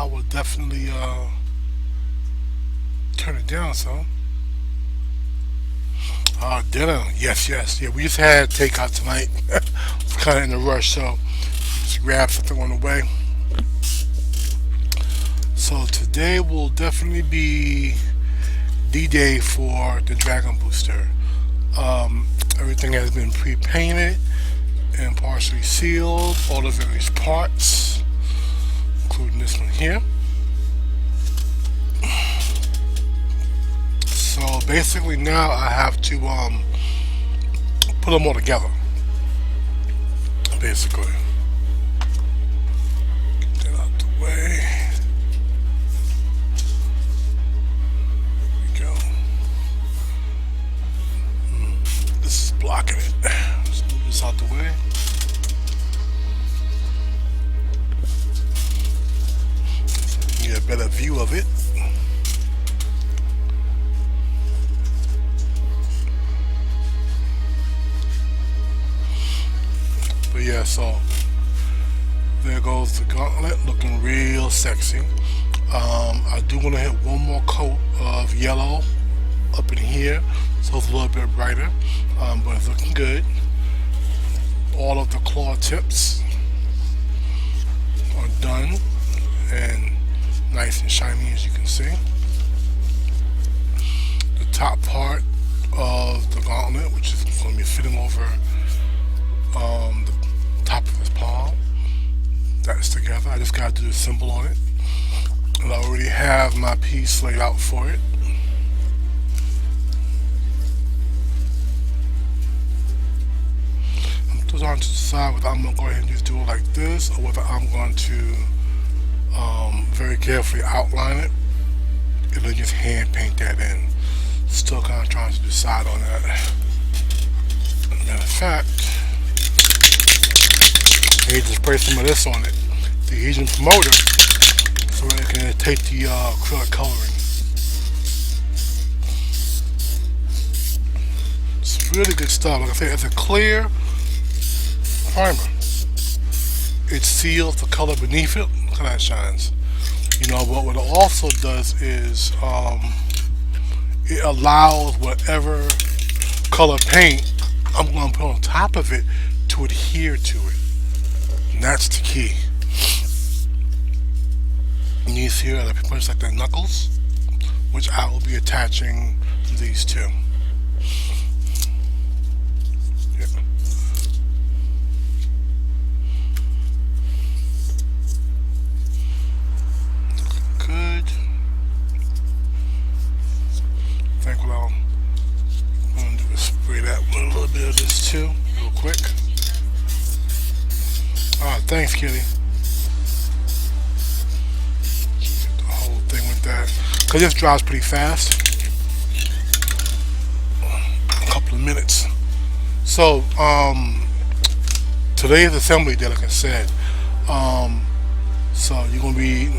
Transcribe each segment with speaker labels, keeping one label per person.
Speaker 1: I will definitely turn it down some. Dinner. Yes, yes. Yeah, we just had takeout tonight. Kind of in a rush, so just grab something on the way. So today will definitely be the day for the Dragon Booster. Everything has been pre-painted and partially sealed. All the various parts, including this one here. So basically now I have to put them all together. Basically, get that out the way. There we go. This is blocking it. Let's move this out the way. So you can get a better view of it. But yeah, so there goes the gauntlet, looking real sexy. I do want to hit one more coat of yellow up in here, so it's a little bit brighter, but it's looking good. All of the claw tips are done and nice and shiny, as you can see. The top part of the gauntlet, which is going to be fitting over the top of his palm, that's together. I just got to do the symbol on it, and I already have my piece laid out for it. I'm just trying to decide whether I'm going to go ahead and just do it like this, or whether I'm going to very carefully outline it and then just hand paint that in. Still kind of trying to decide on that. Matter of fact, I need to spray some of this on it, the adhesion promoter, so that it can take the acrylic coloring. It's really good stuff. Like I said, it's a clear primer. It seals the color beneath it. Look how that shines. You know, but what it also does is it allows whatever color paint I'm going to put on top of it to adhere to it. And that's the key. And these here are pretty much like the knuckles, which I will be attaching these two. Yeah. Good. I think what I'm going to do is spray that with a little bit of this too, real quick. Thanks, kitty. Get the whole thing with that, cause this dries pretty fast. A couple of minutes. So, today is assembly day, like I said. So you're gonna be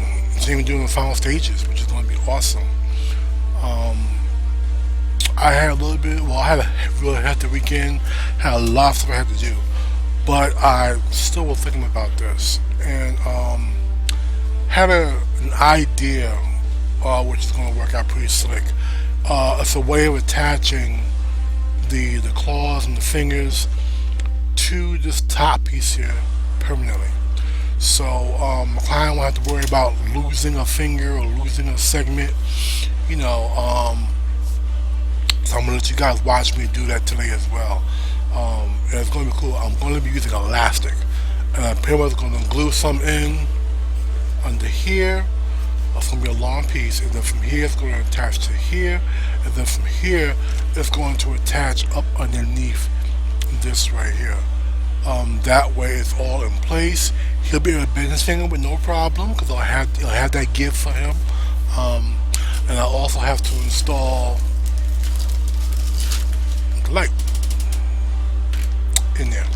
Speaker 1: even doing the final stages, which is gonna be awesome. I had a little bit. Well, I had a really hectic weekend. Had a lot of stuff I had to do. But I still was thinking about this and had an idea which is going to work out pretty slick. It's a way of attaching the claws and the fingers to this top piece here permanently. So my client won't have to worry about losing a finger or losing a segment. You know, so I'm going to let you guys watch me do that today as well. And it's going to be cool. I'm going to be using elastic, and I'm pretty much going to glue some in under here. It's going to be a long piece, and then from here it's going to attach to here, and then from here it's going to attach up underneath this right here. That way it's all in place. He'll be able to bend his finger with no problem, because I'll have that give for him. And I also have to install the light in there.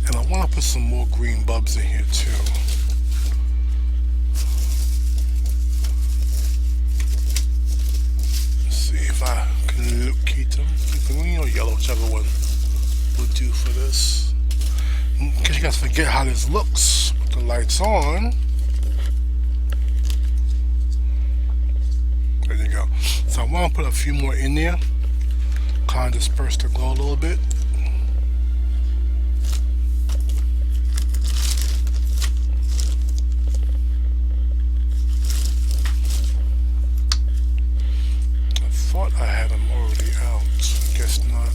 Speaker 1: And I want to put some more green bulbs in here too. Let's see if I can locate them. Green or yellow, whichever one will do for this. In case you guys forget how this looks with the lights on. There you go. So I want to put a few more in there, kind of disperse the glow a little bit. I thought I had them already out. Guess not.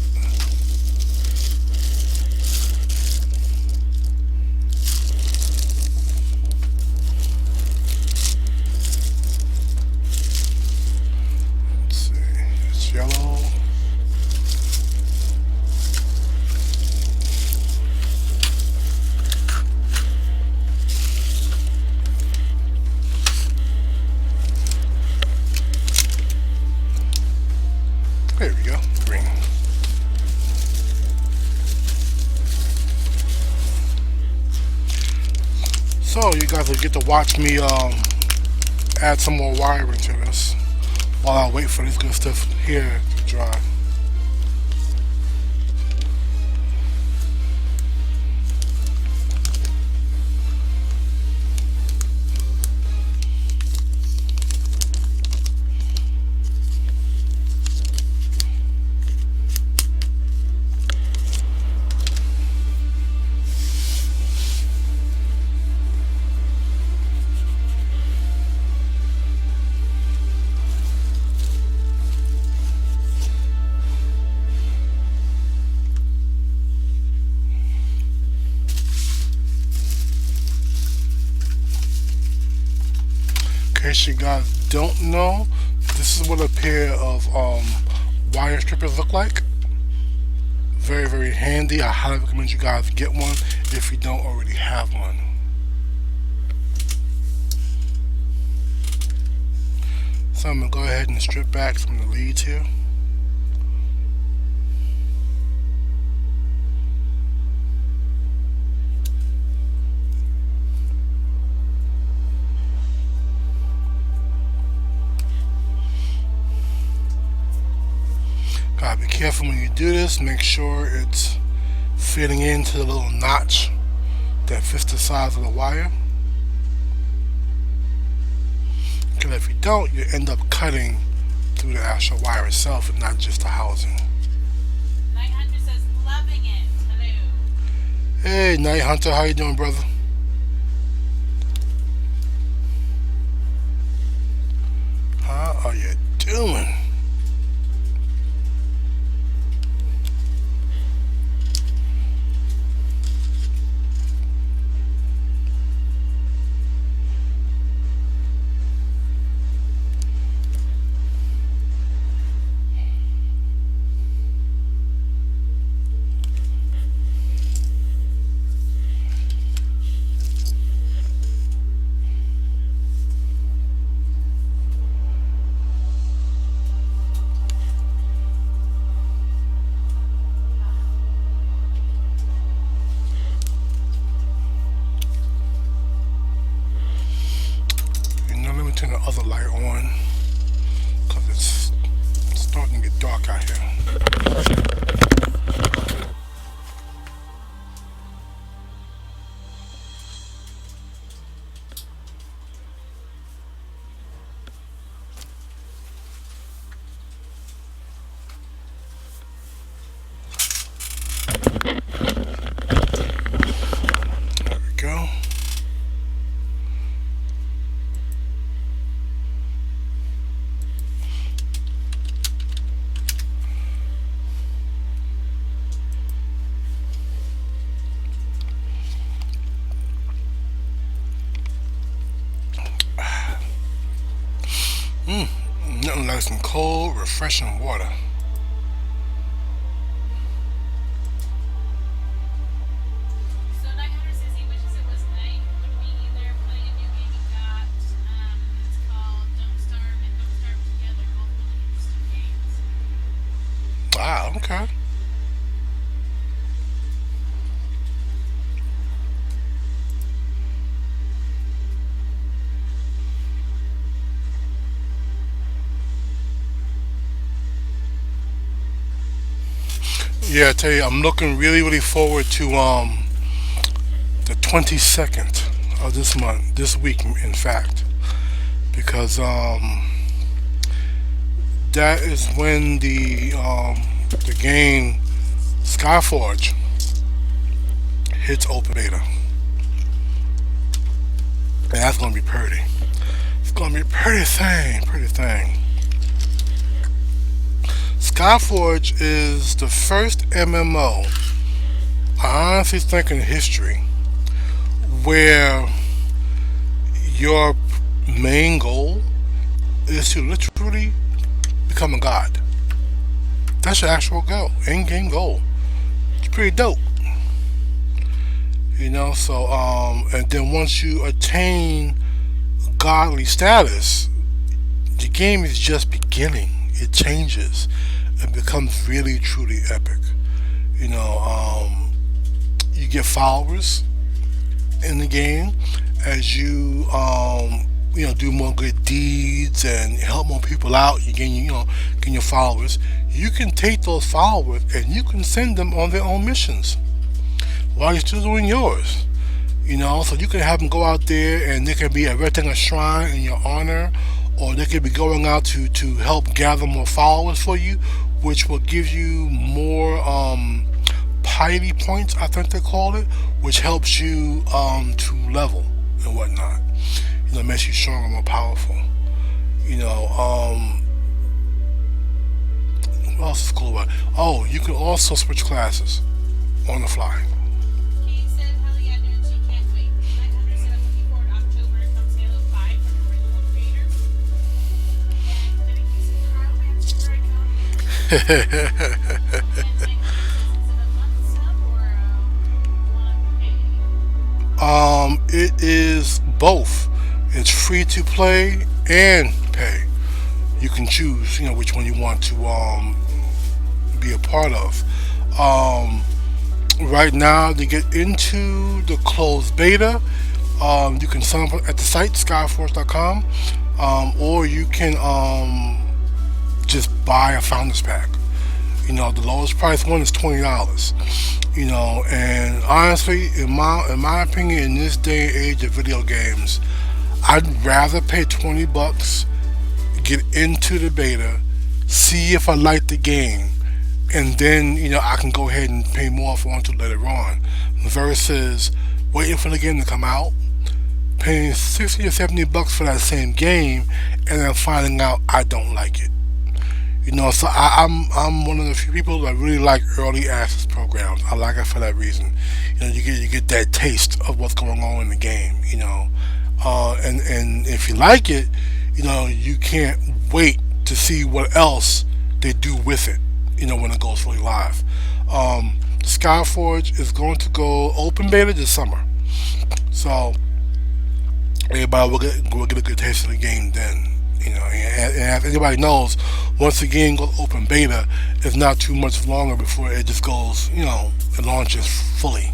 Speaker 1: Let's see. It's yellow. There we go. Green. So you guys will get to watch me add some more wiring to this while I wait for this good stuff here to dry. In case you guys don't know, this is what a pair of wire strippers look like. Very, very handy. I highly recommend you guys get one if you don't already have one. So I'm going to go ahead and strip back some of the leads here. Gotta be careful when you do this. Make sure it's fitting into the little notch that fits the size of the wire. Because if you don't, you end up cutting through the actual wire itself and not just the housing.
Speaker 2: Night Hunter says, loving it. Hello.
Speaker 1: Hey, Night Hunter, how you doing, brother? How are you doing? Turn the other light on because it's starting to get dark out here. There we go. Nothing like some cold, refreshing water.
Speaker 2: So Night Hunter says he wishes it was night when we either play a new game he got. It's called Don't Starve and Don't Starve Together. Both really interesting games.
Speaker 1: Ah, okay. Yeah, I tell you, I'm looking really, really forward to the 22nd of this month, this week, in fact, because that is when the game Skyforge hits open beta, and that's gonna be pretty. It's gonna be a pretty thing, pretty thing. Skyforge is the first MMO I honestly think in history where your main goal is to literally become a god. That's your actual goal, end game goal. It's pretty dope, you know. So, and then once you attain godly status, the game is just beginning. It changes and becomes really truly epic. You know, you get followers in the game as you do more good deeds and help more people out. You gain gain your followers. You can take those followers and you can send them on their own missions while you're still doing yours. You know, so you can have them go out there and they can be erecting a shrine in your honor, or they could be going out to help gather more followers for you, which will give you more piety points, I think they call it, which helps you to level and whatnot. You know, makes you stronger, more powerful. You know, what else is cool about it? Oh, you can also switch classes on the fly.
Speaker 2: Kate said, hell yeah, dude, she can't wait. 900 said, I'm looking forward to October comes Halo 5 from the original creator. And dedication to Cryomancer for I come. And 900 is it a month sub or one pay?
Speaker 1: It is both. It's free to play and pay. You can choose, which one you want to be a part of. Right now, to get into the closed beta, you can sign up at the site skyforce.com, or you can just buy a founders pack. The lowest price one is $20. And honestly, in my opinion, in this day and age of video games, I'd rather pay $20, get into the beta, see if I like the game, and then I can go ahead and pay more if I want to later on, versus waiting for the game to come out, paying $60 or $70 for that same game, and then finding out I don't like it. So I'm one of the few people that really like early access programs. I like it for that reason. You get that taste of what's going on in the game. And if you like it, you can't wait to see what else they do with it. When it goes fully live. Skyforge is going to go open beta this summer, so everybody will get a good taste of the game then. And as anybody knows, once the game goes open beta, it's not too much longer before it just goes, it launches fully.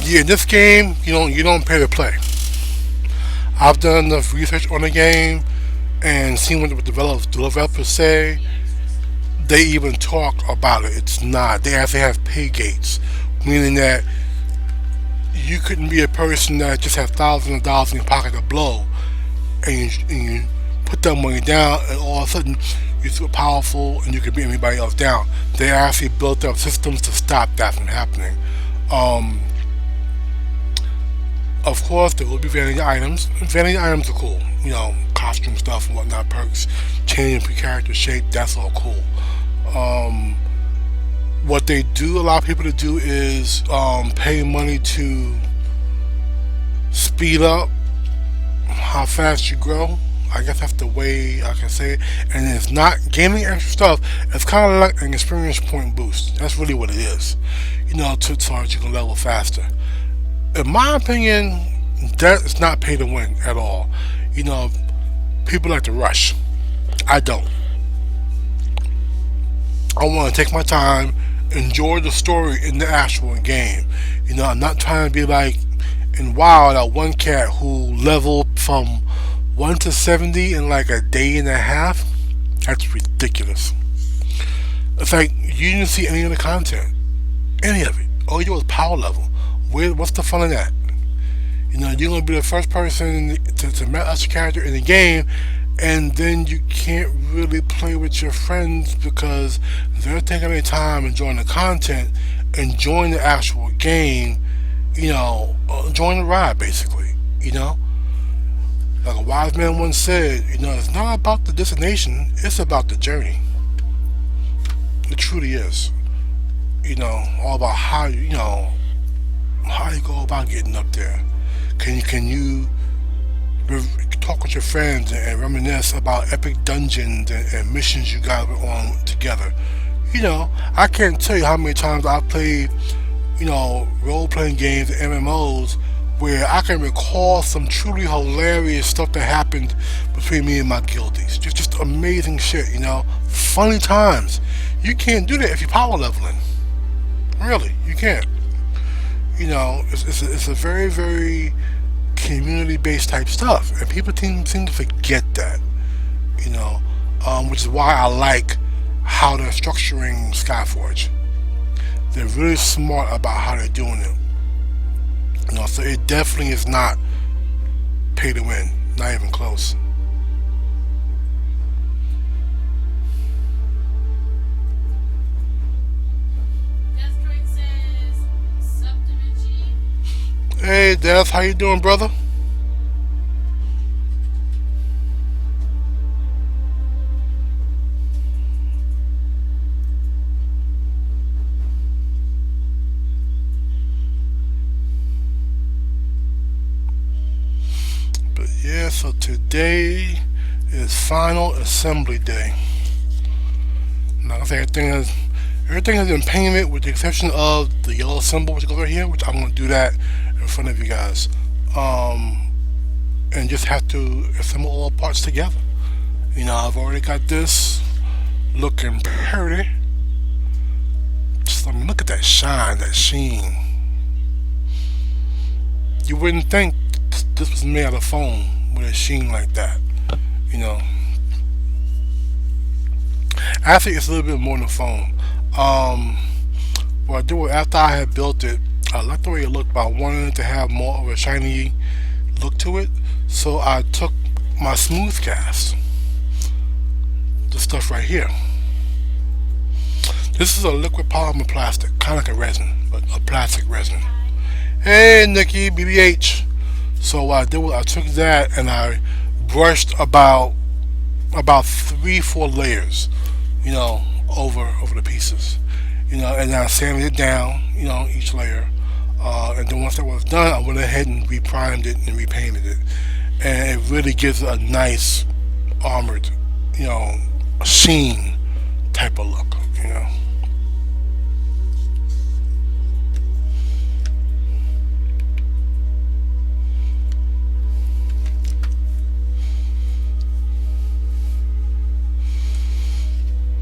Speaker 1: Yeah, in this game, you don't pay to play. I've done enough research on the game and seen what the developers say. They even talk about it. It's not. They actually have pay gates, meaning that you couldn't be a person that just has thousands of dollars in your pocket to blow, and you put that money down, and all of a sudden you're super powerful and you can beat anybody else down. They actually built up systems to stop that from happening. Um, Of course, there will be vanity items. Vanity items are cool. Costume stuff and whatnot, perks, changing character shape. That's all cool. Um, what they do allow people to do is pay money to speed up how fast you grow. I guess that's the way I can say it. And it's not gaining extra stuff. It's kind of like an experience point boost. That's really what it is. So that you can level faster. In my opinion, that is not pay to win at all. People like to rush. I don't. I want to take my time, enjoy the story in the actual game. I'm not trying to be like And wow, that one cat who leveled from 1 to 70 in like a day and a half, that's ridiculous. It's like you didn't see any of the content, any of it. All you do was power level. What's the fun of that? You know, you're gonna be the first person to match a character in the game, and then you can't really play with your friends because they're taking their time enjoying the content, enjoying the actual game. You know, enjoying the ride basically. You know, like a wise man once said, you know, it's not about the destination; it's about the journey. It truly is. You know, all about how how you go about getting up there. Can you talk with your friends and reminisce about epic dungeons and missions you guys were on together? You know, I can't tell you how many times I've played, role playing games and MMOs where I can recall some truly hilarious stuff that happened between me and my guildies. Just amazing shit, funny times. You can't do that if you're power leveling. Really, you can't. It's a very, very community based type stuff, and people seem to forget that. Which is why I like how they're structuring Skyforge. They're really smart about how they're doing it. So it definitely is not pay to win, not even close.
Speaker 2: Deathstroke says, Sup Da Vinci?
Speaker 1: Hey, Death, how you doing, brother? But yeah, so today is final assembly day. Like I say, everything has been painted with the exception of the yellow symbol which goes right here, which I'm gonna do that in front of you guys. And just have to assemble all parts together. I've already got this looking pretty. Just look at that shine, that sheen. You wouldn't think this was made out of foam with a sheen like that. You know, Actually, it's a little bit more than foam. What I did was after I had built it, I liked the way it looked, but I wanted it to have more of a shiny look to it. So I took my smooth cast, the stuff right here. This is a liquid polymer plastic, kind of like a resin, but a plastic resin. Hey, Nikki, BBH. So what I did was I took that and I brushed about 3-4 layers, over the pieces, and then I sanded it down, each layer, and then once that was done, I went ahead and reprimed it and repainted it, and it really gives it a nice armored, sheen type of look.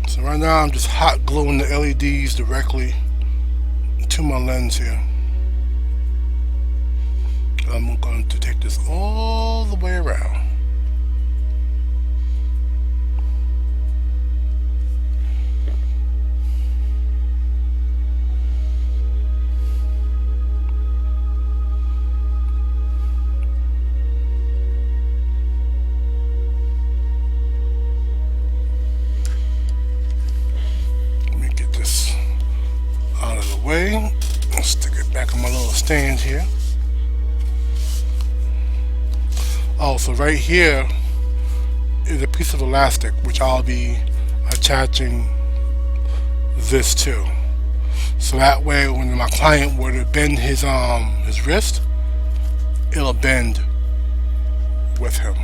Speaker 1: So right now I'm just hot gluing the LEDs directly to my lens here. I'm going to take this all the way around. Let me get this out of the way. I'll stick it back on my little stand here. Oh, so right here is a piece of elastic which I'll be attaching this to. So that way when my client were to bend his wrist, it'll bend with him.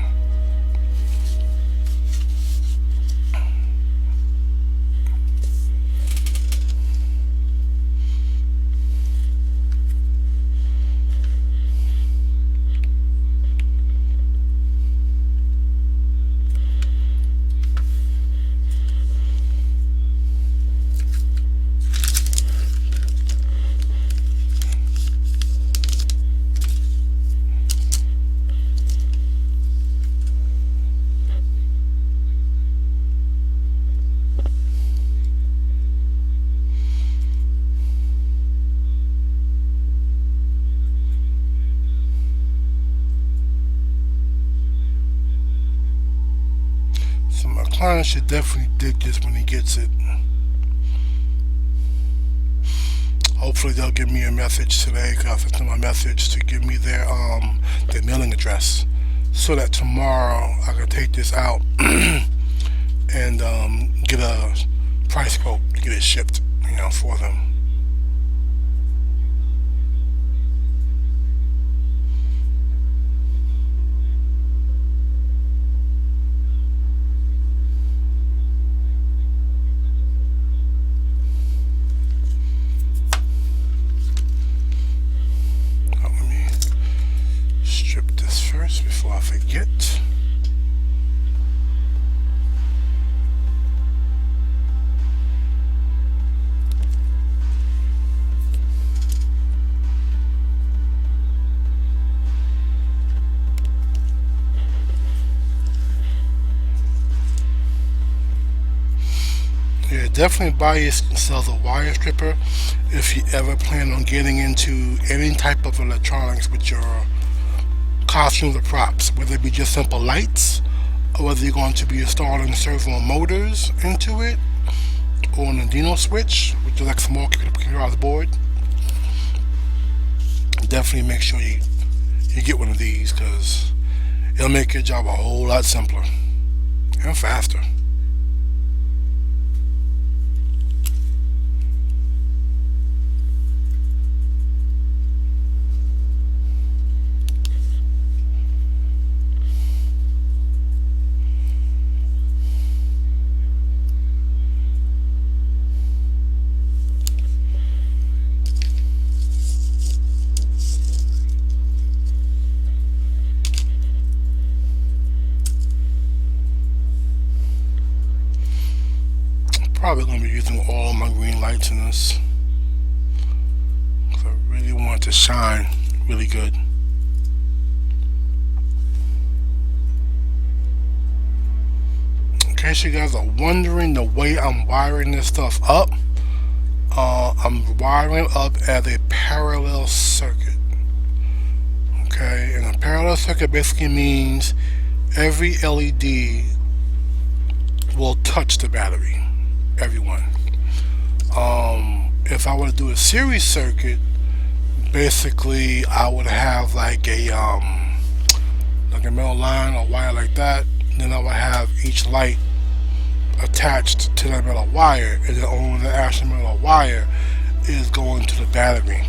Speaker 1: client should definitely dig this when he gets it. Hopefully they'll give me a message today, because I sent them a message to give me their mailing address, so that tomorrow I can take this out and get a price quote to get it shipped, for them. Let me strip this first before I forget. Yeah, definitely buy yourself a wire stripper if you ever plan on getting into any type of electronics with your costumes or props, whether it be just simple lights, or whether you're going to be installing servo motors into it, or an Arduino switch, which is like a small computer on the board. Definitely make sure you get one of these, because it'll make your job a whole lot simpler and faster. Probably going to be using all my green lights in this, because I really want it to shine really good. In case you guys are wondering the way I'm wiring this stuff up, I'm wiring it up as a parallel circuit. Okay, and a parallel circuit basically means every LED will touch the battery. Everyone. If I were to do a series circuit, basically I would have like a metal line or wire like that. Then I would have each light attached to that metal wire, and then only the actual metal wire is going to the battery.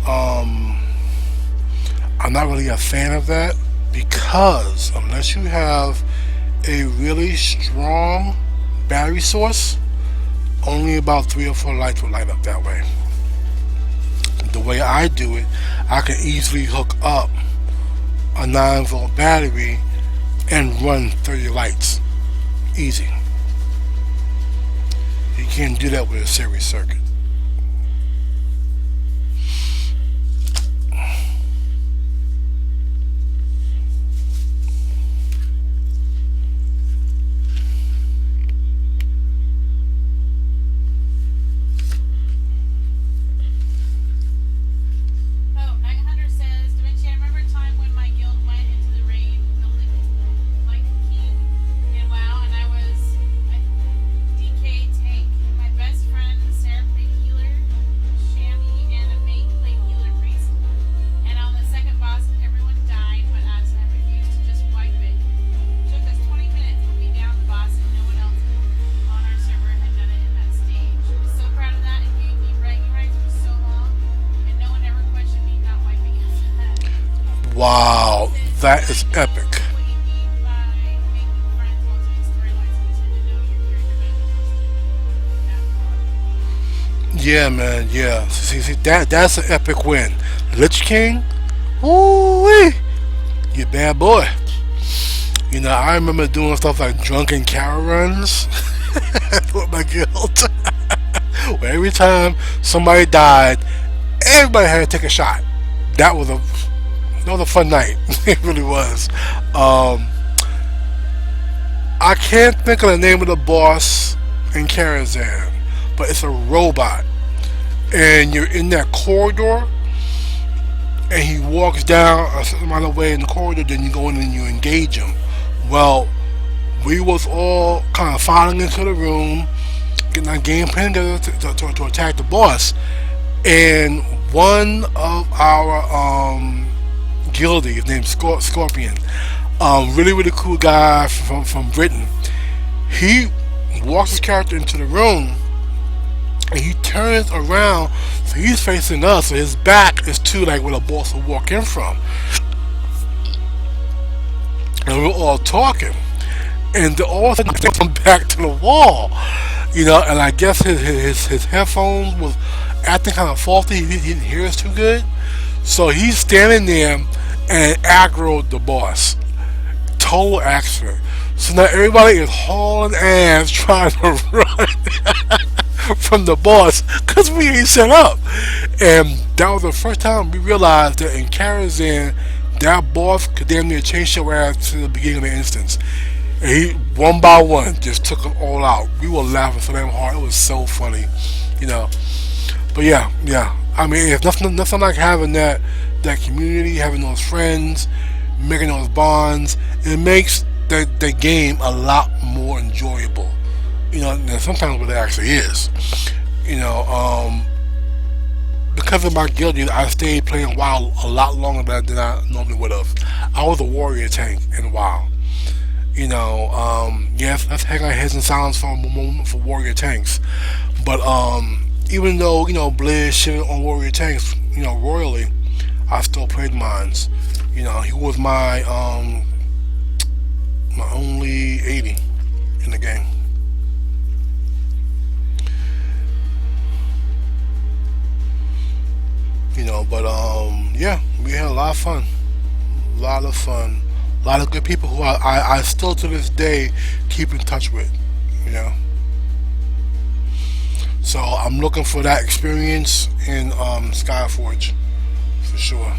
Speaker 1: I'm not really a fan of that, because unless you have a really strong battery source, only about 3 or 4 lights will light up that way. The way I do it, I can easily hook up a 9-volt battery and run 30 lights. Easy. You can't do that with a series circuit. Wow, that is epic. Yeah, man, yeah. See, that's an epic win. Lich King, woo-wee, you bad boy. I remember doing stuff like drunken carol runs with my guild. Where every time somebody died, everybody had to take a shot. That was a fun night. It really was. I can't think of the name of the boss in Karazhan, but it's a robot, and you're in that corridor, and he walks down a certain amount of way in the corridor. Then you go in and you engage him. Well, We was all kind of filing into the room, getting our game plan together to attack the boss. And one of our guildies named Scorpion, really cool guy from Britain. He walks his character into the room and he turns around, so he's facing us, so his back is to like where the boss will walk in from. And we're all talking, and all of a sudden come back to the wall, and I guess his headphones was acting kind of faulty. He didn't hear us too good, so he's standing there and aggroed the boss, total accident. So now everybody is hauling ass trying to run from the boss because we ain't set up. And that was the first time we realized that in Karazhan, that boss could damn near chase your ass to the beginning of the instance. And he, one by one, just took them all out. We were laughing so damn hard. It was so funny, you know. But yeah. I mean, it's nothing like having that community, having those friends, making those bonds. It makes the game a lot more enjoyable. And sometimes what it actually is. You know, because of my guild, I stayed playing WoW a lot longer than I normally would have. I was a warrior tank in WoW. Yes, let's hang our heads in silence for a moment for warrior tanks. But even though Blizz shit on warrior tanks, royally, I still played mines. He was my only 80 in the game. But yeah, we had a lot of fun. A lot of fun. A lot of good people who I still to this day keep in touch with. You know. So I'm looking for that experience in Skyforge for sure.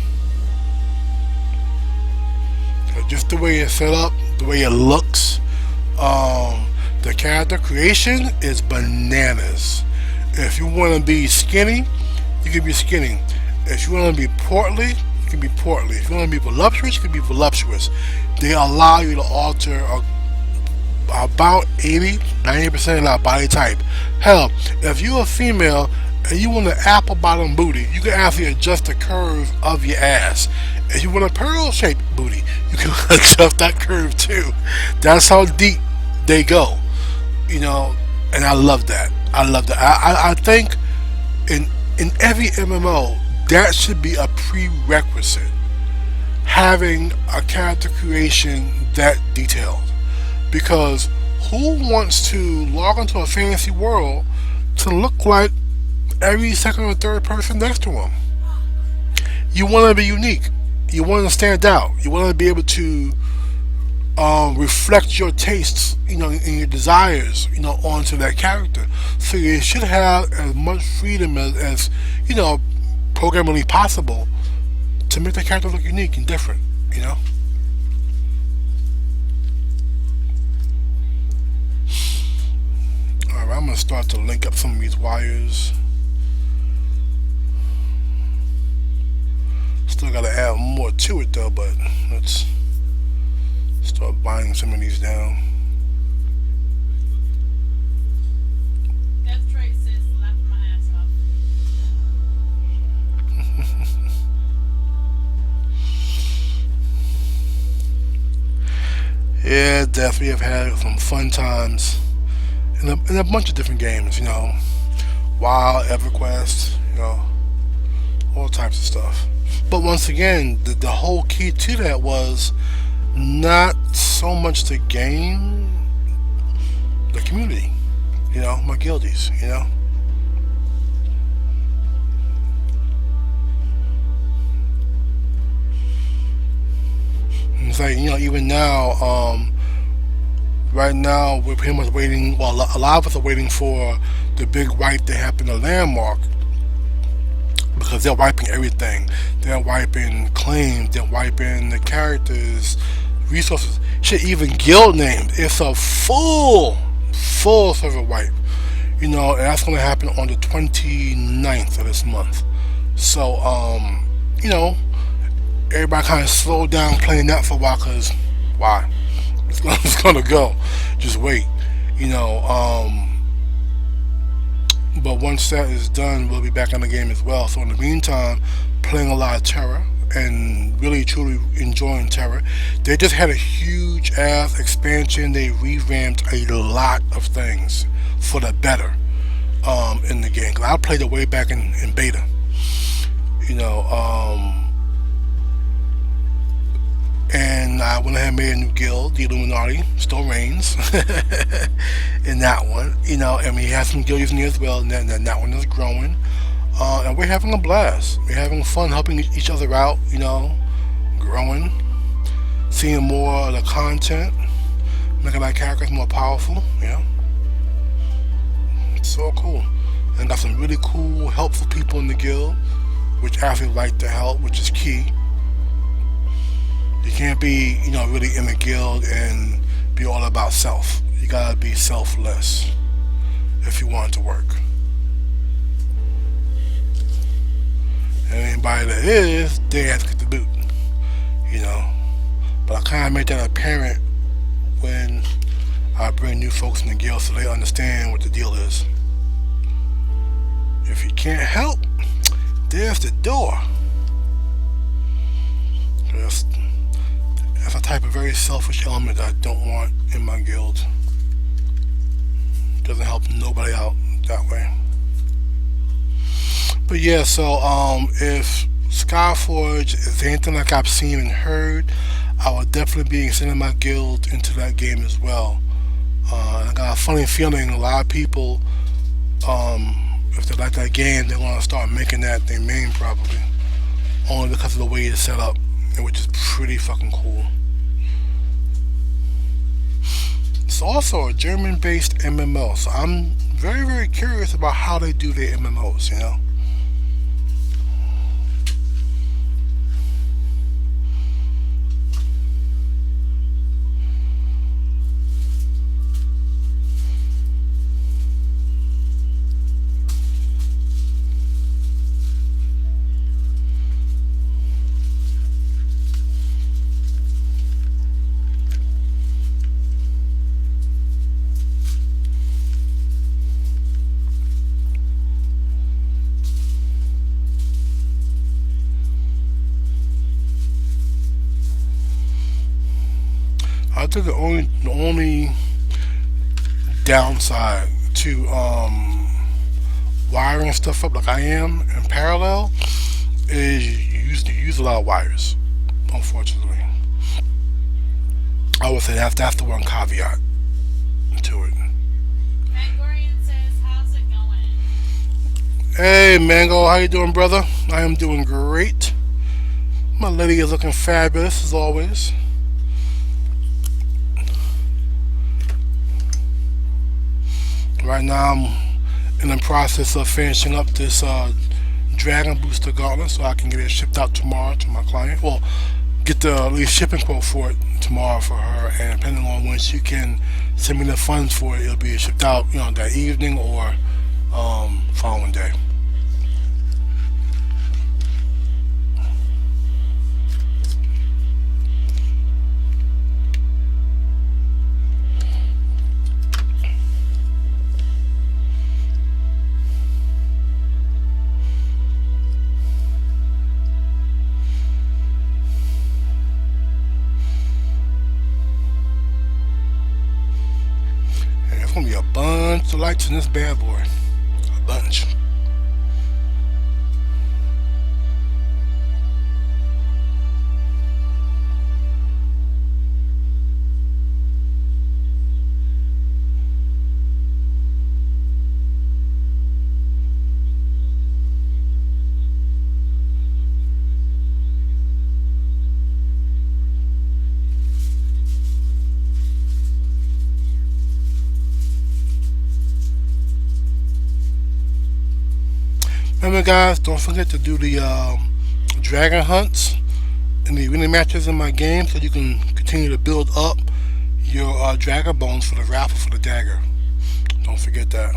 Speaker 1: Just the way it's set up, the way it looks, the character creation is bananas. If you want to be skinny, you can be skinny. If you want to be portly, you can be portly. If you want to be voluptuous, you can be voluptuous. They allow you to alter about 80-90% of that body type. Hell, if you're a female and you want an apple bottom booty, you can actually adjust the curve of your ass. If you want a pearl shaped booty, you can adjust that curve too. That's how deep they go. And I love that. I think in every MMO that should be a prerequisite. Having a character creation that detailed. Because who wants to log into a fantasy world to look like every second or third person next to him? You want to be unique. You want to stand out. You want to be able to reflect your tastes, and your desires, onto that character. So you should have as much freedom as programmably possible to make the character look unique and different. Alright, I'm gonna start to link up some of these wires. Still gotta add more to it though, but let's start binding some of these down.
Speaker 2: Death Trait says laughing my ass off.
Speaker 1: Yeah, definitely have had some fun times in a bunch of different games, Wild, EverQuest, all types of stuff. But once again, the whole key to that was not so much the game, the community, my guildies, And it's like, even now, right now we're pretty much waiting, well, a lot of us are waiting for the big wipe that happened to Landmark, because they're wiping everything. They're wiping claims, they're wiping the characters, resources, shit, even guild names. It's a full server wipe. And that's going to happen on the 29th of this month. So, everybody kind of slowed down playing that for a while, because why? It's gonna go. Just wait. You know. But once that is done, we'll be back in the game as well. So in the meantime, playing a lot of Terra and really truly enjoying Terra. They just had a huge ass expansion. They revamped a lot of things for the better in the game. 'Cause I played it way back in beta. You know, and I went ahead and made a new guild. The Illuminati still reigns in that one. You know, and we have some guilds in here as well, and that one is growing. And we're having a blast. We're having fun helping each other out. You know, growing, seeing more of the content, making our characters more powerful. You know, it's so cool. And got some really cool, helpful people in the guild, which actually like to help, which is key. You can't be, you know, really in the guild and be all about self. You gotta be selfless if you want it to work. And anybody that is, they have to get the boot. You know. But I kinda make that apparent when I bring new folks in the guild so they understand what the deal is. If you can't help, there's the door. That's a type of very selfish element that I don't want in my guild. Doesn't help nobody out that way. But yeah, so if Skyforge is anything like I've seen and heard, I will definitely be extending my guild into that game as well. I got a funny feeling a lot of people, if they like that game, they're gonna start making that their main probably, only because of the way it's set up, which is pretty fucking cool. It's also a German-based MMO, so I'm very, very curious about how they do their MMOs. You know. I think the only downside to wiring stuff up like I am in parallel is you use a lot of wires. Unfortunately, I would say that's the one caveat to it.
Speaker 2: Mangorian says, how's it going?
Speaker 1: Hey Mango, how you doing, brother? I am doing great. My lady is looking fabulous as always. Right now I'm in the process of finishing up this dragon booster gauntlet so I can get it shipped out tomorrow to my client. Well, get the at least shipping quote for it tomorrow for her, and depending on when she can send me the funds for it, it'll be shipped out, you know, that evening or following day. And there's gonna be a bunch of lights in this bad boy. A bunch. Remember, guys, don't forget to do the dragon hunts and the winning matches in my game so you can continue to build up your dragon bones for the raffle for the dagger. Don't forget that.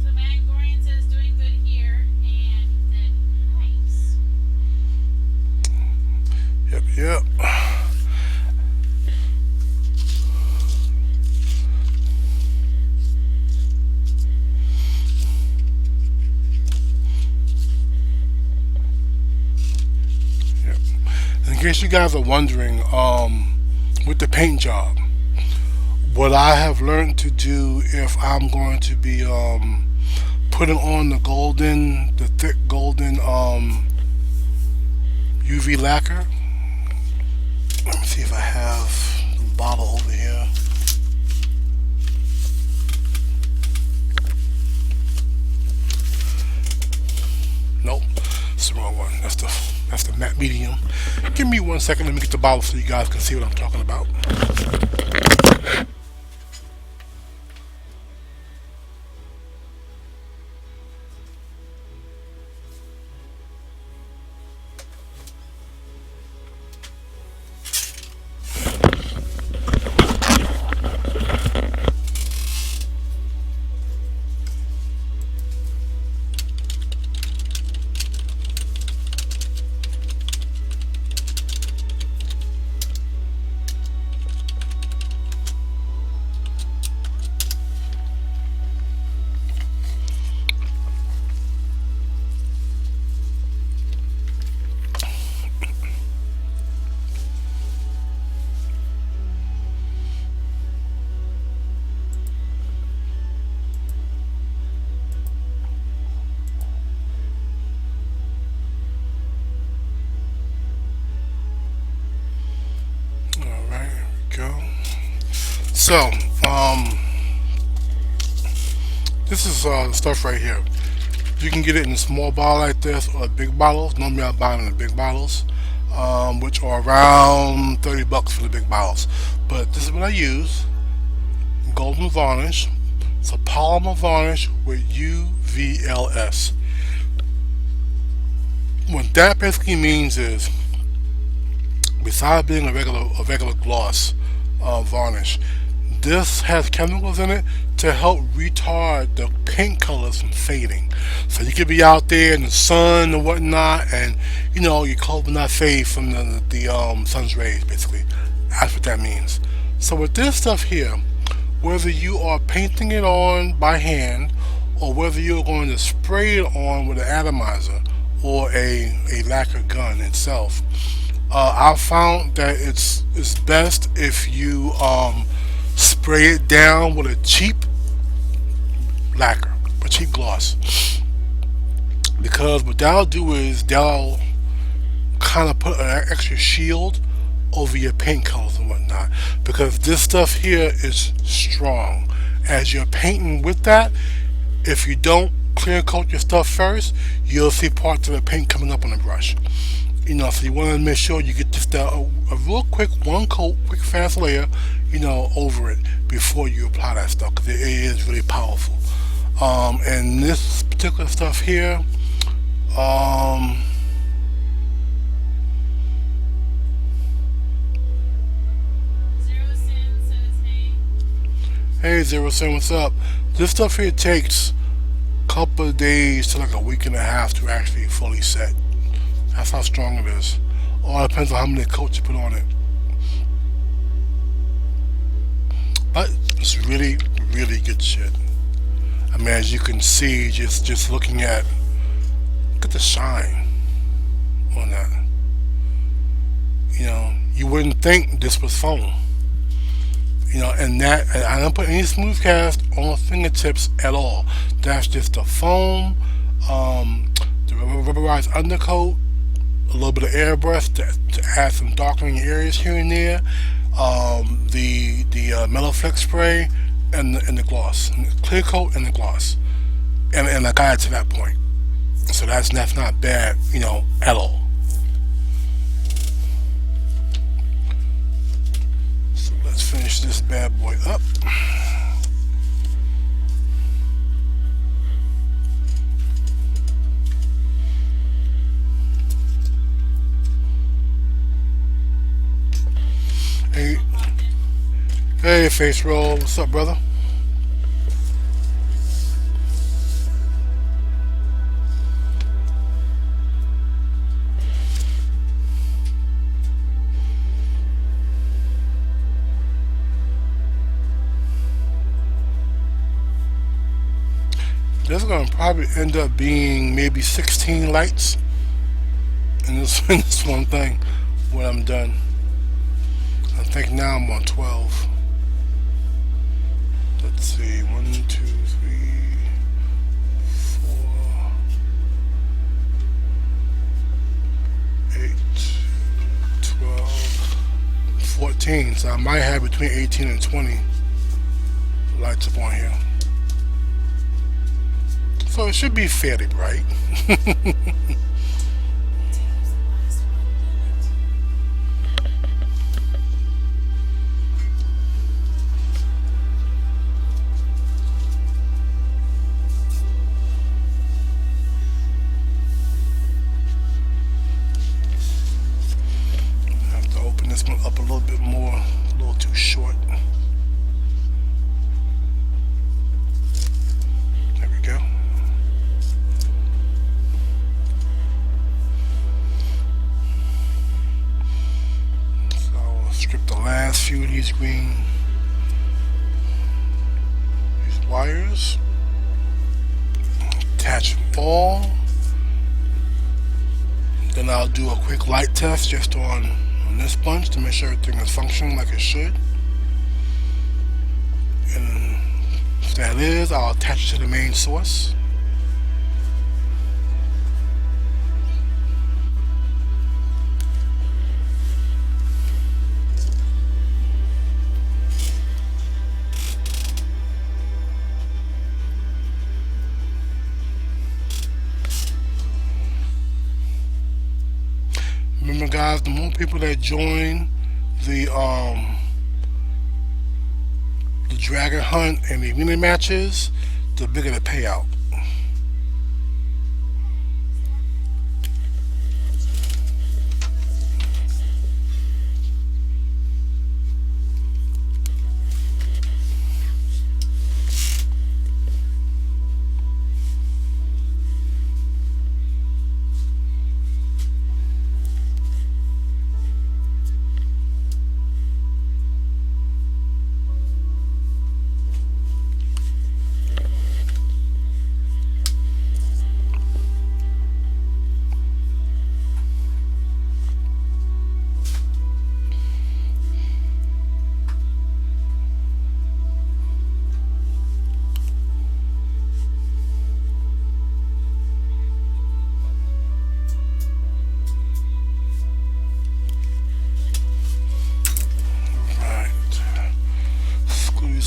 Speaker 2: So Mangorian says, doing good here, and then nice.
Speaker 1: Yep, yep. case you guys are wondering, with the paint job, what I have learned to do if I'm going to be putting on the thick golden UV lacquer. Let me see if I have the bottle over here. Nope, it's the wrong one. That's the matte medium. Give me 1 second. Let me get the bottle so you guys can see what I'm talking about. All right, here we go. So, this is the stuff right here. You can get it in a small bottle like this or big bottles. Normally I buy them in the big bottles, which are around $30 for the big bottles. But this is what I use: golden varnish. It's a polymer varnish with UVLS. What that basically means is, besides being a regular gloss varnish, this has chemicals in it to help retard the paint colors from fading. So you could be out there in the sun and whatnot, and your clothes will not fade from the sun's rays. Basically, that's what that means. So with this stuff here, whether you are painting it on by hand or whether you're going to spray it on with an atomizer or a lacquer gun itself, I've found that it's best if you spray it down with a cheap lacquer, a cheap gloss, because what that'll do is they'll kind of put an extra shield over your paint colors and whatnot, because this stuff here is strong. As you're painting with that, if you don't clear coat your stuff first, you'll see parts of the paint coming up on the brush. So you want to make sure you get just a real quick one coat, quick fast layer, over it before you apply that stuff, because it is really powerful. And this particular stuff here,
Speaker 2: Zero Sin says, hey.
Speaker 1: hey Zero Sin, what's up? This stuff here takes a couple of days to like a week and a half to actually fully set. That's how strong it is. All depends on how many coats you put on it. But it's really, really good shit. I mean, as you can see, just looking look at the shine on that. You wouldn't think this was foam. And I don't put any smooth cast on the fingertips at all. That's just the foam, the rubberized undercoat, a little bit of airbrush to add some darkening areas here and there, the mellow flex spray, and the gloss, and the clear coat and the gloss, and I got it to that point. So that's not bad, at all. So let's finish this bad boy up. Hey, hey, face roll. What's up, brother? There's gonna probably end up being maybe 16 lights in this in this one thing. when I'm done. I think now I'm on 12. Let's see, 1, 2, 3, 4, 8, 12, 14. So I might have between 18 and 20 lights up on here. So it should be fairly bright. I have to open this one up a little bit more, a little too short. There we go. So I'll strip the last few of these wires, attach them all. Then I'll do a quick light test just on this bunch to make sure everything is functioning like it should. And if that is, I'll attach it to the main source. Remember, guys, the more people that join the dragon hunt and the mini matches, the bigger the payout.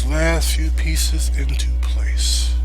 Speaker 1: Last few pieces into place.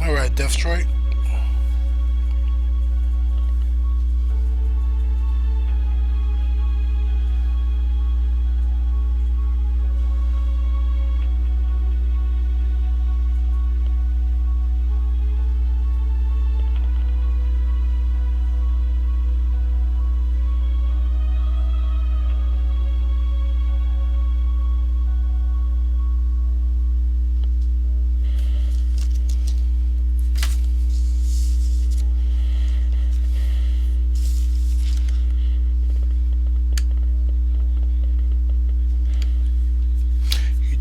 Speaker 1: Alright, Deathstrike.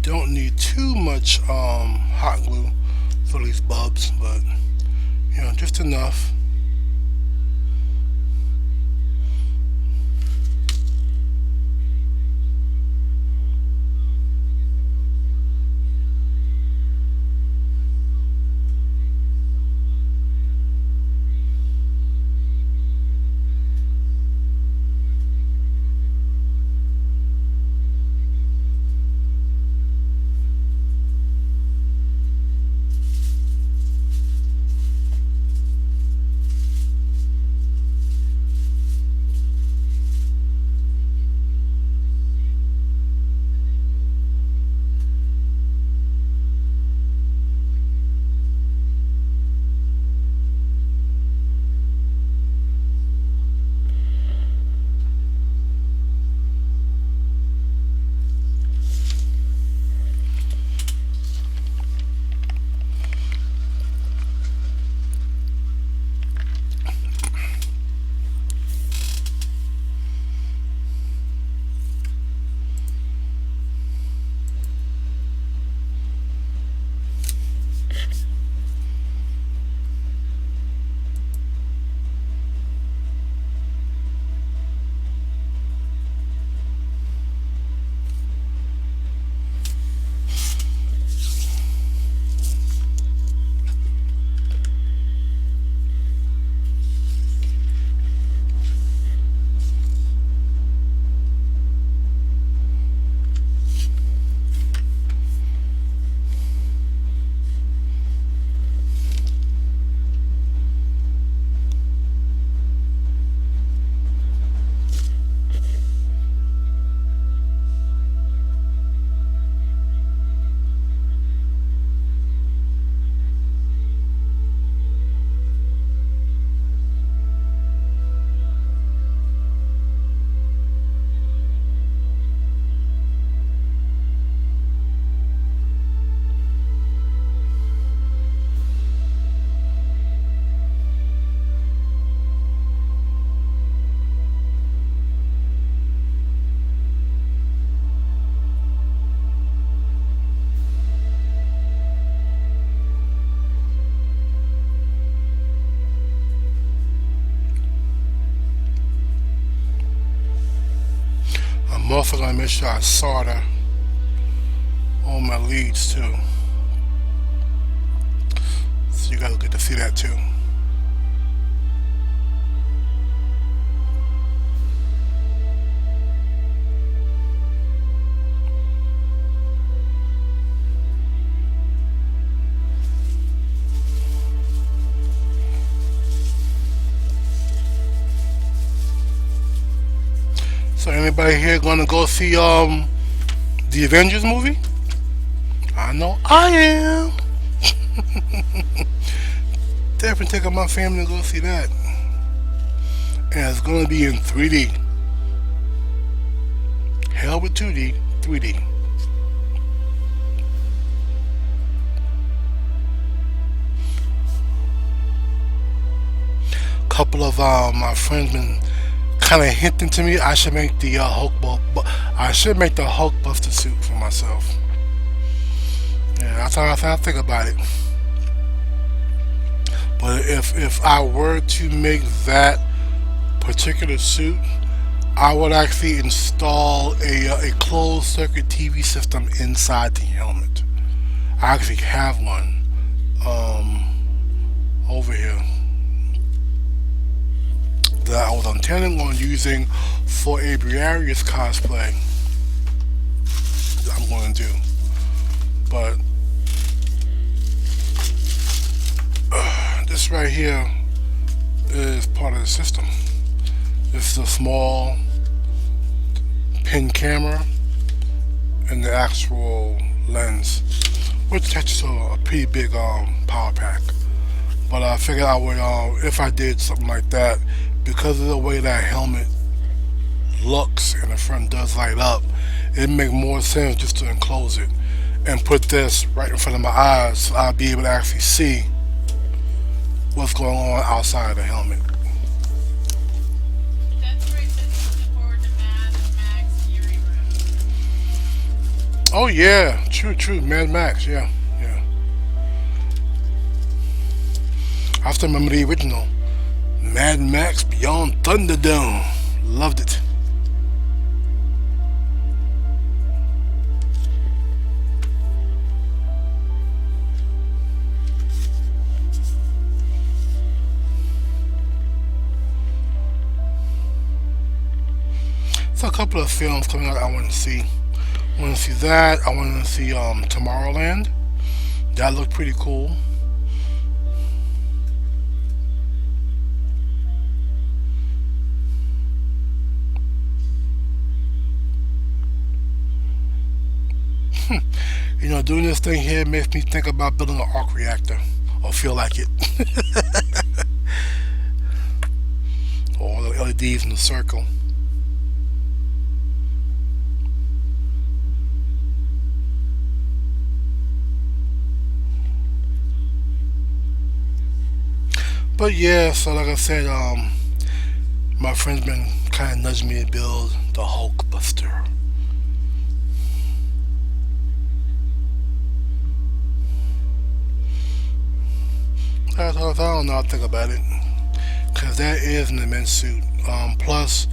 Speaker 1: Don't need too much hot glue for these bulbs, but you know, just enough. also gonna make sure I solder all my leads too, so you guys get to see that too. So anybody here gonna go see the Avengers movie? I know I am. Definitely taking my family to go see that, and it's gonna be in 3D. Hell with 2D, 3D. Couple of my friends been kind of hinting to me I should make the I should make the Hulkbuster suit for myself. Yeah, that's how I think about it. But if I were to make that particular suit, I would actually install a closed circuit TV system inside the helmet. I actually have one over here that I was intending on using for a Briareus cosplay that I'm going to do. But this right here is part of the system. This is a small pin camera and the actual lens, which attaches to a pretty big power pack. But I figured I would, if I did something like that, because of the way that helmet looks and the front does light up, it'd make more sense just to enclose it and put this right in front of my eyes so I'll be able to actually see what's going on outside the helmet.
Speaker 2: That's where it says he's looking forward to Mad Max Fury Road.
Speaker 1: Oh yeah, true, Mad Max, yeah. I still remember the original Mad Max Beyond Thunderdome. Loved it. So a couple of films coming out I want to see. I want to see that. I want to see Tomorrowland. That looked pretty cool. You know, doing this thing here makes me think about building an arc reactor, or feel like it. All the LEDs in the circle. But yeah, so like I said, my friend's been kind of nudging me to build the Hulkbuster. I don't know how to think about it, because that is an immense suit. Plus,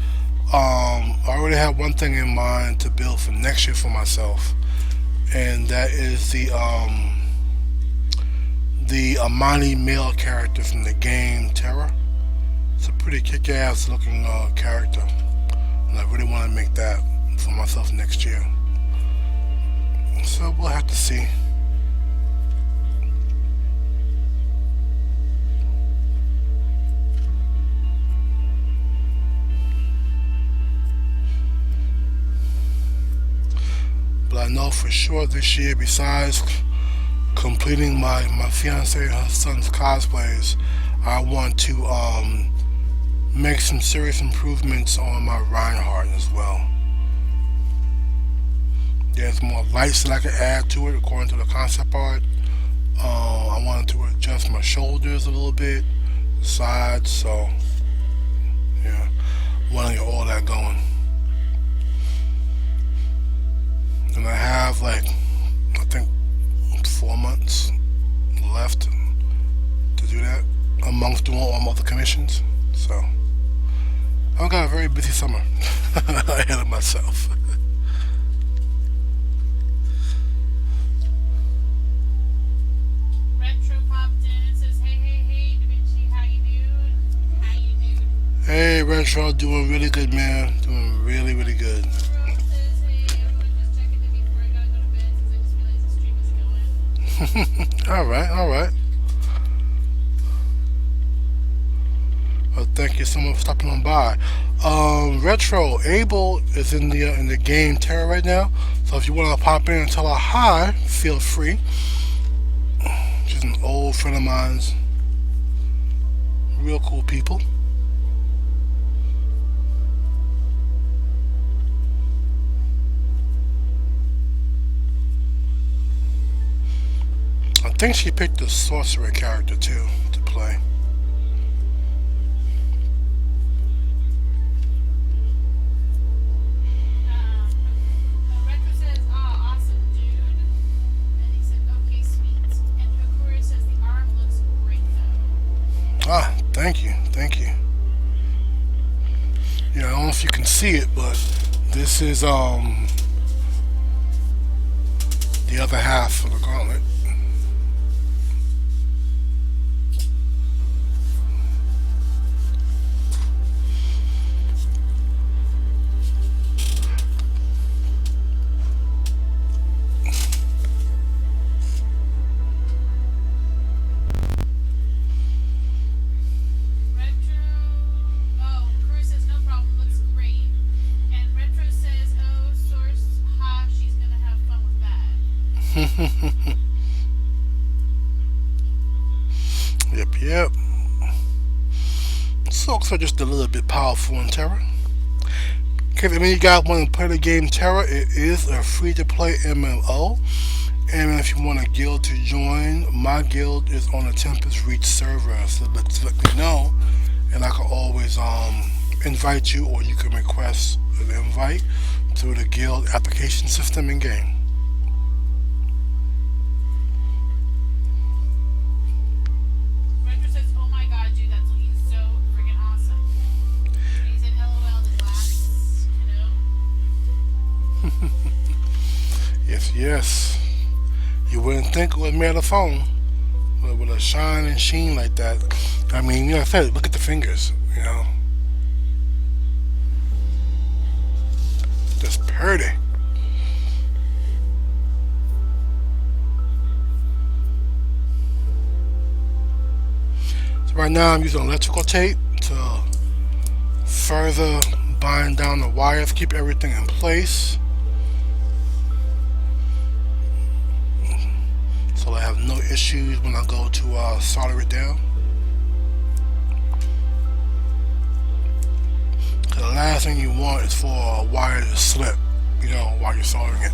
Speaker 1: I already have one thing in mind to build for next year for myself, and that is the Amani male character from the game Terra. It's a pretty kick-ass looking character, and I really want to make that for myself next year. So we'll have to see. But I know for sure this year, besides completing my fiance and her son's cosplays, I want to make some serious improvements on my Reinhardt as well. There's more lights that I can add to it according to the concept art. I wanted to adjust my shoulders a little bit, sides, so yeah, want to get all that going. And I have I think 4 months left to do that, amongst doing all my other commissions. So I've got a very busy summer ahead of myself. Retro, doing really good, man. Doing really, really good.
Speaker 2: Rose says, hey, everyone just checking in before I gotta go to bed since I just realized the stream is going.
Speaker 1: All right, all right. Well, thank you so much for stopping on by. Retro Abel is in the game Terra right now, so if you want to pop in and tell her hi, feel free. She's an old friend of mine's. Real cool people. I think she picked the sorcerer character too to play.
Speaker 2: Retro says, ah, awesome, dude. And he said, okay, sweet. And Hakura says the arm looks great though.
Speaker 1: Ah, thank you, thank you. Yeah, I don't know if you can see it, but this is the other half of the gauntlet.
Speaker 2: Retro, oh, Hakura says no problem, looks great. And Retro says, oh, source, ha, she's gonna have fun with that.
Speaker 1: Yep, yep. Soaks are just a little bit powerful in Terra. Okay, if any of you guys want to play the game Terra, it is a free-to-play MMO. And if you want a guild to join, my guild is on the Tempest Reach server. So let me know, and I can always invite you, or you can request an invite through the guild application system in game.
Speaker 2: Retro says, oh my god, dude, that's looking so freaking awesome. And he said, LOL, the glass,
Speaker 1: Yes, yes. You wouldn't think it was made of foam, but with a shine and sheen like that. I mean, you know, I said, look at the fingers. You know, just pretty. So right now I'm using electrical tape to further bind down the wires, keep everything in place, so I have no issues when I go to solder it down. The last thing you want is for a wire to slip, you know, while you're soldering it.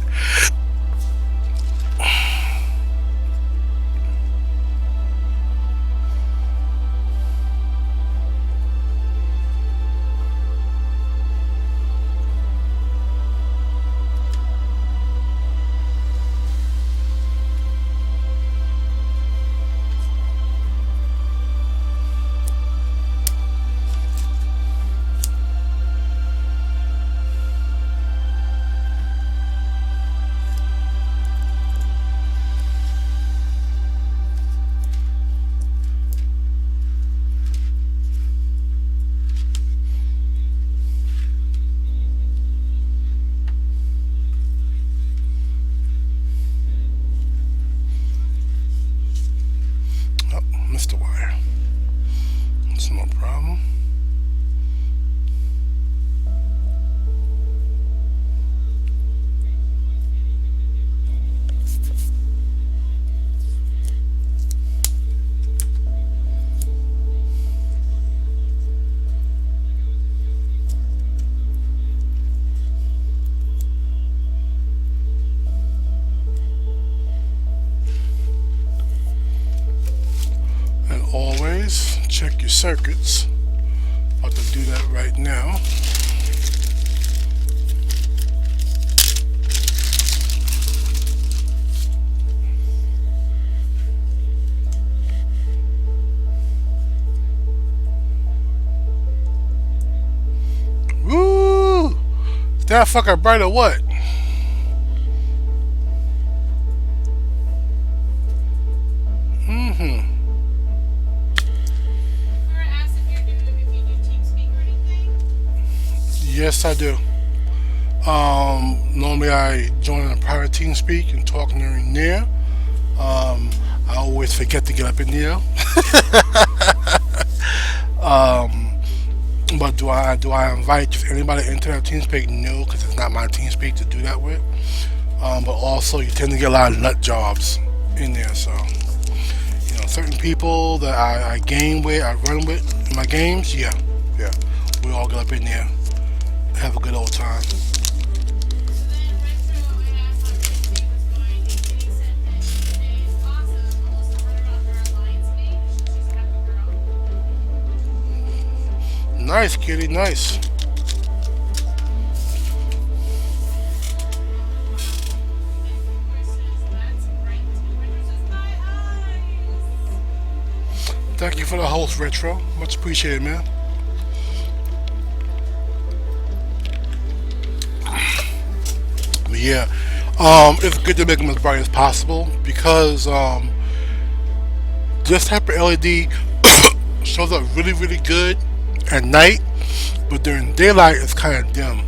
Speaker 1: Oh, missed the wire. That's no problem. And always check your circuits. About to do that right now. Woo! Is that fucker bright or what? Mm-hmm.
Speaker 2: Hakura asked if you do TeamSpeak or anything.
Speaker 1: Yes, I do. Normally I join a private team speak and talk during there. Um, I always forget to get up in there. Um, but do I invite just anybody into that team speak? No, because it's not my team speak to do that with. But also you tend to get a lot of nut jobs in there. So certain people that I game with, I run with in my games. Yeah, yeah, we all get up in there, have a good old time.
Speaker 2: So then Retro asked how Tuesday was going, and Kitty said that Tuesday is awesome. Melissa wrote it on her Alliance page. She's a happy girl.
Speaker 1: Nice, kitty, nice.
Speaker 2: Vancouver says that's great. Retro says my eyes.
Speaker 1: Thank you for the host, Retro. Much appreciated, man. But yeah, it's good to make them as bright as possible because this type of LED shows up really, really good at night, but during daylight it's kind of dim.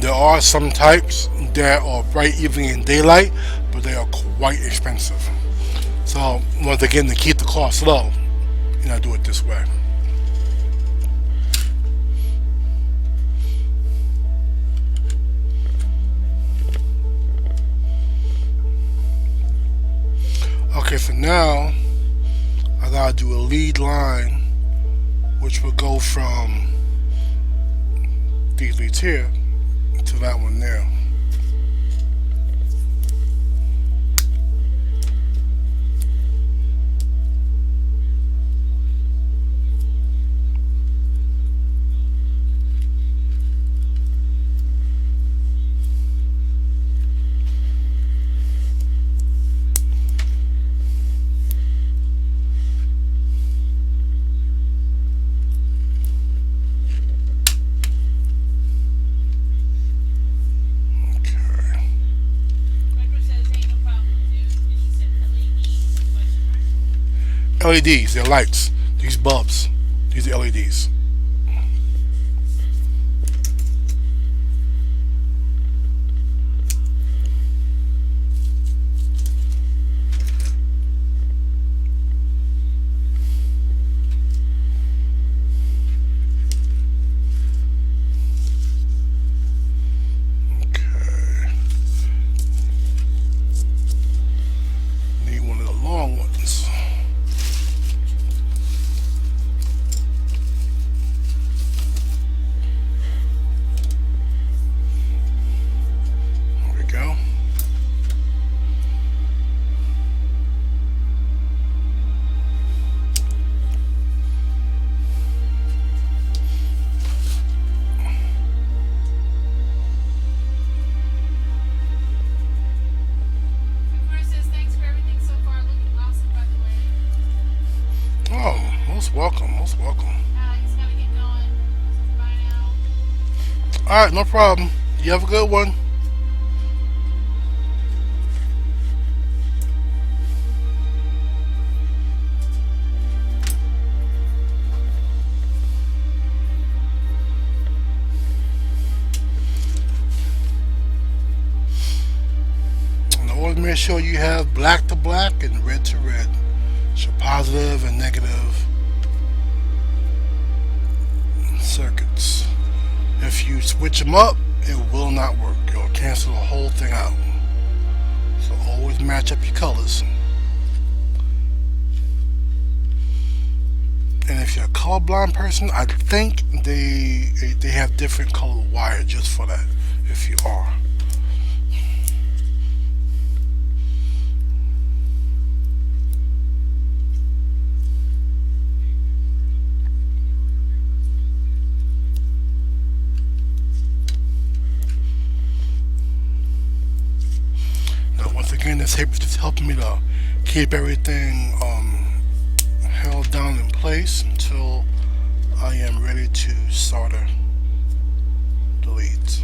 Speaker 1: There are some types that are bright even in daylight, but they are quite expensive. So once again, to keep the cost low, do it this way. Okay, so now I gotta do a lead line, which will go from these leads here to that one there. Okay.
Speaker 2: Retro says hey, no problem, dude. And she said LADs question mark.
Speaker 1: LEDs, they're lights. These bulbs, these are LEDs. Okay. Need one of the long ones. There we go.
Speaker 2: Vancouver says thanks for everything so far. Looking awesome, by the way.
Speaker 1: Oh, most welcome, most welcome.
Speaker 2: He's gotta get going. Says bye now.
Speaker 1: All right, no problem. You have a good one. And always make sure you have black to black and red to red. So positive and negative circuits. If you switch them up, it will not work. It'll cancel the whole thing out. So always match up your colors. And if you're a colorblind person, I think they have different color wire just for that. If you are. Now once again, this tape is just helping me to keep everything held down in place until I am ready to solder the leads.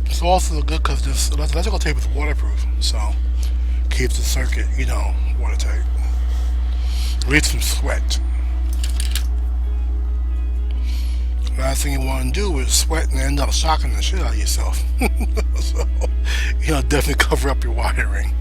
Speaker 1: It's also good because this electrical tape is waterproof, so keeps the circuit, watertight. Breathe some sweat. Last thing you want to do is sweat and end up shocking the shit out of yourself. So, definitely cover up your wiring.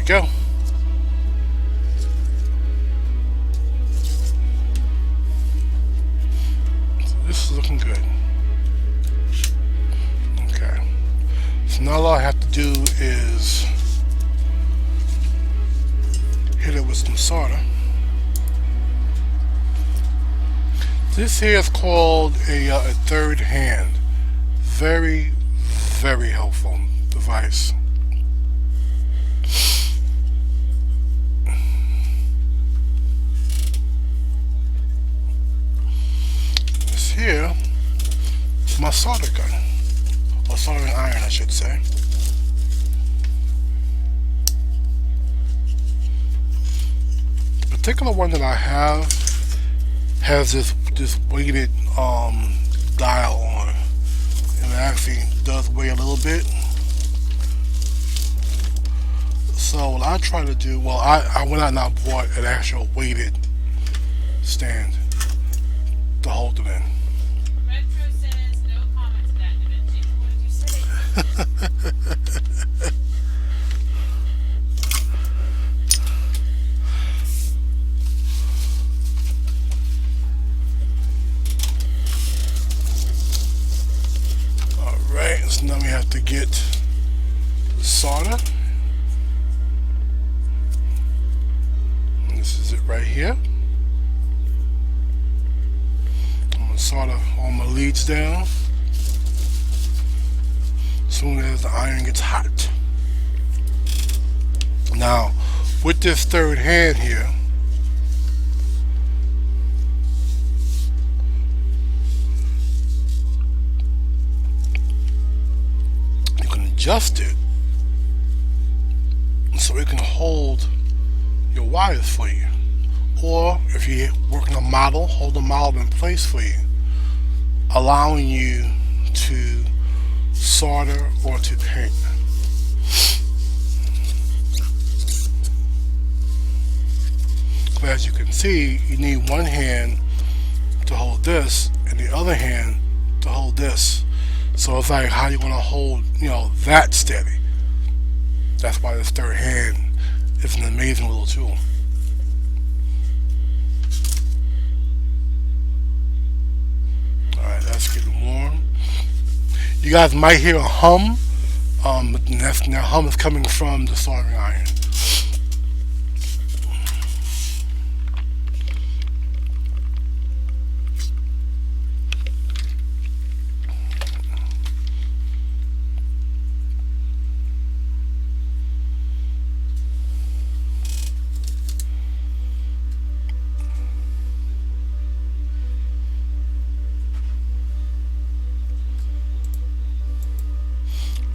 Speaker 1: Go. So this is looking good. Okay. So now all I have to do is hit it with some solder. This here is called a third hand. Very, very helpful device. Here is my solder gun, or soldering iron I should say. The particular one that I have has this weighted dial on, and it actually does weigh a little bit. So what I try to do, well, I went out and I bought an actual weighted stand to hold it in.
Speaker 2: Retro says no comment to that, Da Vinci. What did you say?
Speaker 1: Alright, so now we have to get the solder. And this is it right here. Solder all my leads down as soon as the iron gets hot. Now with this third hand here, you can adjust it so it can hold your wires for you, or if you're working a model, hold the model in place for you, allowing you to solder or to paint. But as you can see, you need one hand to hold this and the other hand to hold this. So it's like, how you want to hold, that steady. That's why this third hand is an amazing little tool. That's getting warm. You guys might hear a hum. That hum is coming from the soldering iron.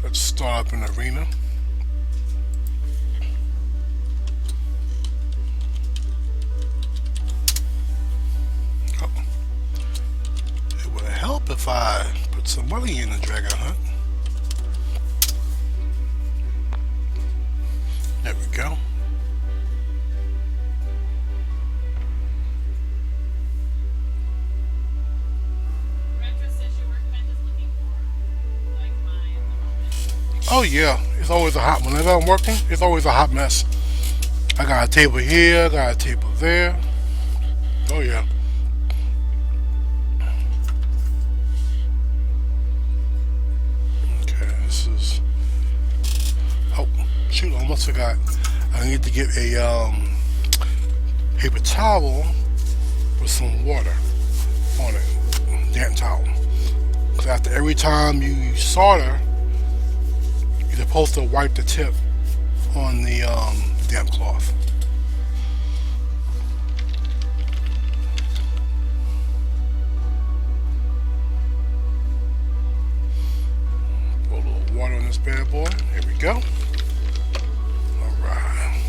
Speaker 1: Let's start up an arena. Oh. It would help if I put some money in the dragon hunt. There we go.
Speaker 2: Retro says your workbench is looking for like mine at the moment.
Speaker 1: Oh yeah, it's always a hot. Whenever I'm working, it's always a hot mess. I got a table here, I got a table there. Oh yeah. Okay, this is. Oh shoot! I almost forgot. I need to get a paper towel with some water on it, damp towel. Because after every time you solder, you're supposed to wipe the tip on the damp cloth. Put a little water on this bad boy. Here we go. All right.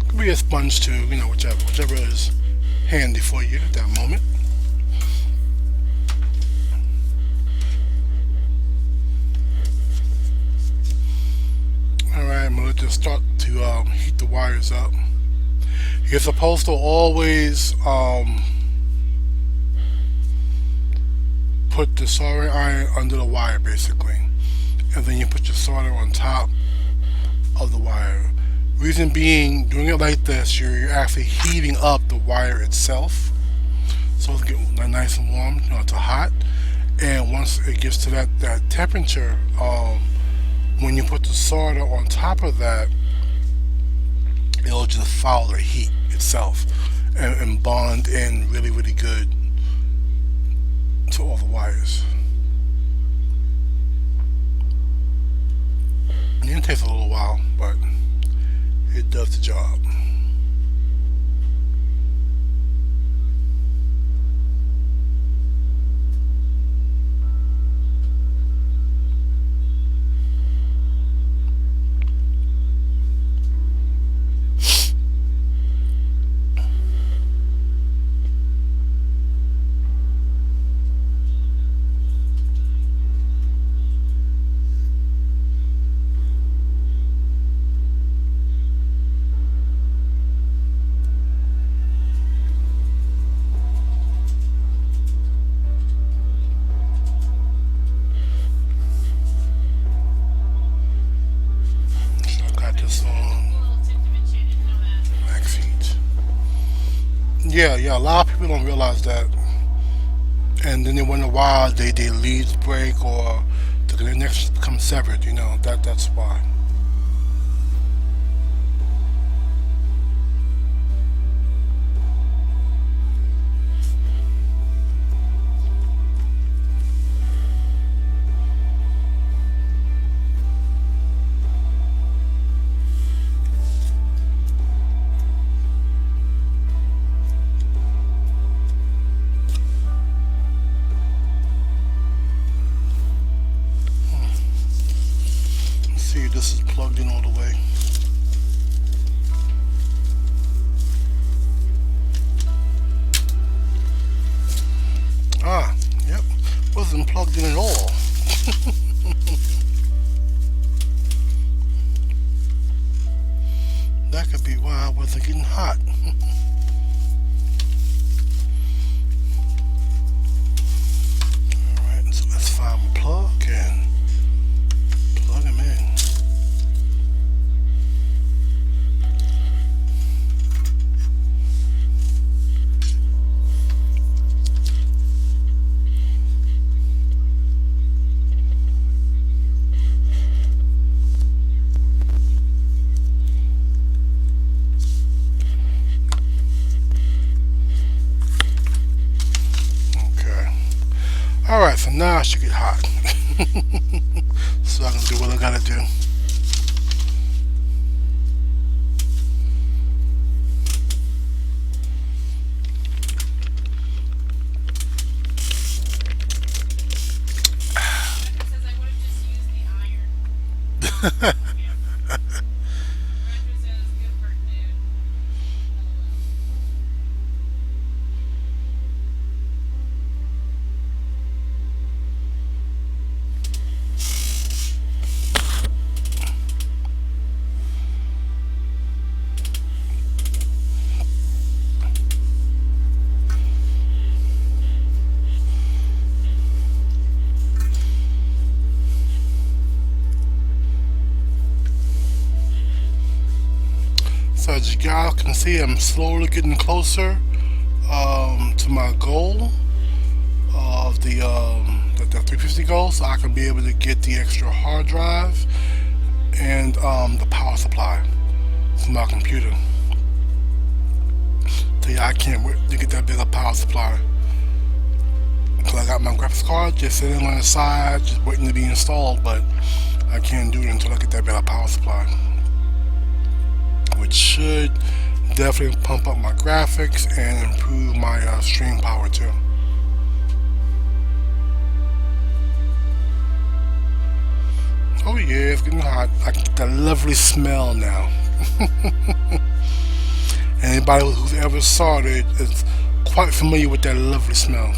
Speaker 1: Could be a sponge too, whichever is handy for you at that moment. All right, I'm gonna just start to heat the wires up. You're supposed to always put the soldering iron under the wire, basically, and then you put your solder on top of the wire. Reason being, doing it like this, you're actually heating up the wire itself, so it's getting nice and warm, it's hot. And once it gets to that temperature, when you put the solder on top of that, it'll just follow the heat itself and bond in really, really good to all the wires. And it takes a little while, but it does the job. So I got this
Speaker 2: A
Speaker 1: on
Speaker 2: little tip to mention, I didn't know that.
Speaker 1: max heat. Yeah, a lot of people don't realize that. And then they wonder why they leads break or the connections become severed. That's why. Let's see, this is plugged in all the way. Ah, yep, wasn't plugged in at all. That could be why I wasn't getting hot. Alright, so let's find my plug and plug him in. Okay. Alright, so now I should get hot. So I can do what I gotta do.
Speaker 2: Retro says I would have just used the iron. Yeah. Retro says good work, dude. LOL.
Speaker 1: So as you guys can see, I'm slowly getting closer to my goal of the 350 goal, so I can be able to get the extra hard drive and the power supply for my computer. So yeah, I can't wait to get that bigger power supply. Because I got my graphics card just sitting on the side, just waiting to be installed, but I can't do it until I get that better power supply. Which should definitely pump up my graphics and improve my stream power too. Oh yeah, it's getting hot. I get that lovely smell now. Anybody who's ever saw it is quite familiar with that lovely smell.